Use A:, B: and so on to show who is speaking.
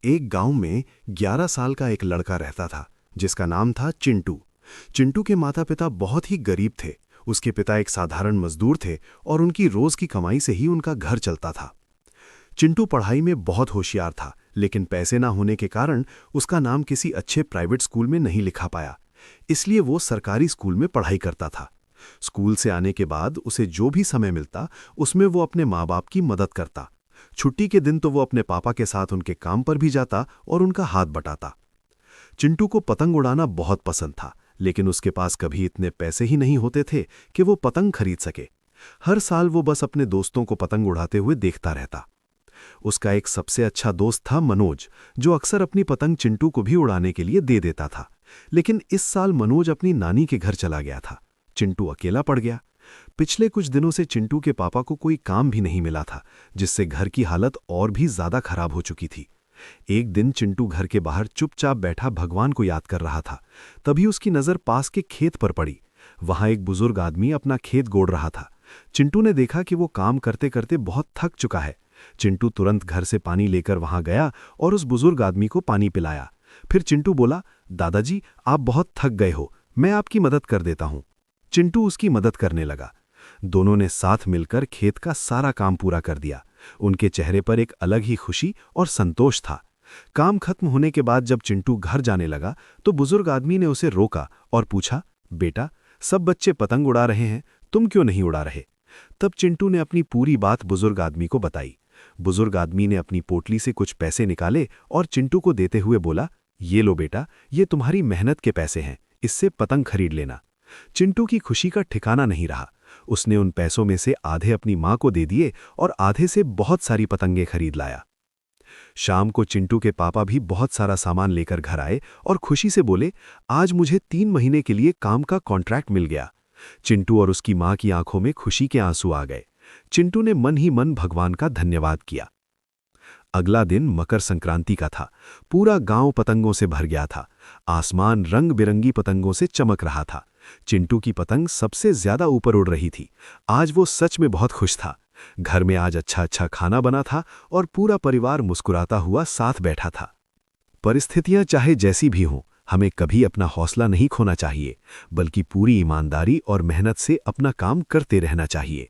A: एक गांव में 11 साल का एक लड़का रहता था जिसका नाम था चिंटू। चिंटू के माता पिता बहुत ही गरीब थे। उसके पिता एक साधारण मजदूर थे और उनकी रोज की कमाई से ही उनका घर चलता था। चिंटू पढ़ाई में बहुत होशियार था, लेकिन पैसे ना होने के कारण उसका नाम किसी अच्छे प्राइवेट स्कूल में नहीं लिखा पाया। इसलिए वो सरकारी स्कूल में पढ़ाई करता था। स्कूल से आने के बाद उसे जो भी समय मिलता उसमें वो अपने माँ बाप की मदद करता। छुट्टी के दिन तो वो अपने पापा के साथ उनके काम पर भी जाता और उनका हाथ बटाता। चिंटू को पतंग उड़ाना बहुत पसंद था, लेकिन उसके पास कभी इतने पैसे ही नहीं होते थे कि वो पतंग खरीद सके। हर साल वो बस अपने दोस्तों को पतंग उड़ाते हुए देखता रहता। उसका एक सबसे अच्छा दोस्त था मनोज, जो अक्सर अपनी पतंग चिंटू को भी उड़ाने के लिए दे देता था। लेकिन इस साल मनोज अपनी नानी के घर चला गया था। चिंटू अकेला पड़ गया। पिछले कुछ दिनों से चिंटू के पापा को कोई काम भी नहीं मिला था, जिससे घर की हालत और भी ज्यादा खराब हो चुकी थी। एक दिन चिंटू घर के बाहर चुपचाप बैठा भगवान को याद कर रहा था। तभी उसकी नजर पास के खेत पर पड़ी। वहां एक बुजुर्ग आदमी अपना खेत गोड़ रहा था। चिंटू ने देखा कि वो काम करते करते बहुत थक चुका है। चिंटू तुरंत घर से पानी लेकर वहां गया और उस बुजुर्ग आदमी को पानी पिलाया। फिर चिंटू बोला, दादाजी आप बहुत थक गए हो, मैं आपकी मदद कर देता हूं। चिंटू उसकी मदद करने लगा। दोनों ने साथ मिलकर खेत का सारा काम पूरा कर दिया। उनके चेहरे पर एक अलग ही खुशी और संतोष था। काम खत्म होने के बाद जब चिंटू घर जाने लगा तो बुजुर्ग आदमी ने उसे रोका और पूछा, बेटा सब बच्चे पतंग उड़ा रहे हैं, तुम क्यों नहीं उड़ा रहे? तब चिंटू ने अपनी पूरी बात बुजुर्ग आदमी को बताई। बुजुर्ग आदमी ने अपनी पोटली से कुछ पैसे निकाले और चिंटू को देते हुए बोला, ये लो बेटा, ये तुम्हारी मेहनत के पैसे हैं, इससे पतंग खरीद लेना। चिंटू की खुशी का ठिकाना नहीं रहा। उसने उन पैसों में से आधे अपनी मां को दे दिए और आधे से बहुत सारी पतंगे खरीद लाया। शाम को चिंटू के पापा भी बहुत सारा सामान लेकर घर आए और खुशी से बोले, आज मुझे 3 महीने के लिए काम का कॉन्ट्रैक्ट मिल गया। चिंटू और उसकी मां की आंखों में खुशी के आंसू आ गए। चिंटू ने मन ही मन भगवान का धन्यवाद किया। अगला दिन मकर संक्रांति का था। पूरा गांव पतंगों से भर गया था। आसमान रंग बिरंगी पतंगों से चमक रहा था। चिंटू की पतंग सबसे ज्यादा ऊपर उड़ रही थी। आज वो सच में बहुत खुश था। घर में आज अच्छा अच्छा खाना बना था और पूरा परिवार मुस्कुराता हुआ साथ बैठा था। परिस्थितियां चाहे जैसी भी हों, हमें कभी अपना हौसला नहीं खोना चाहिए, बल्कि पूरी ईमानदारी और मेहनत से अपना काम करते रहना चाहिए।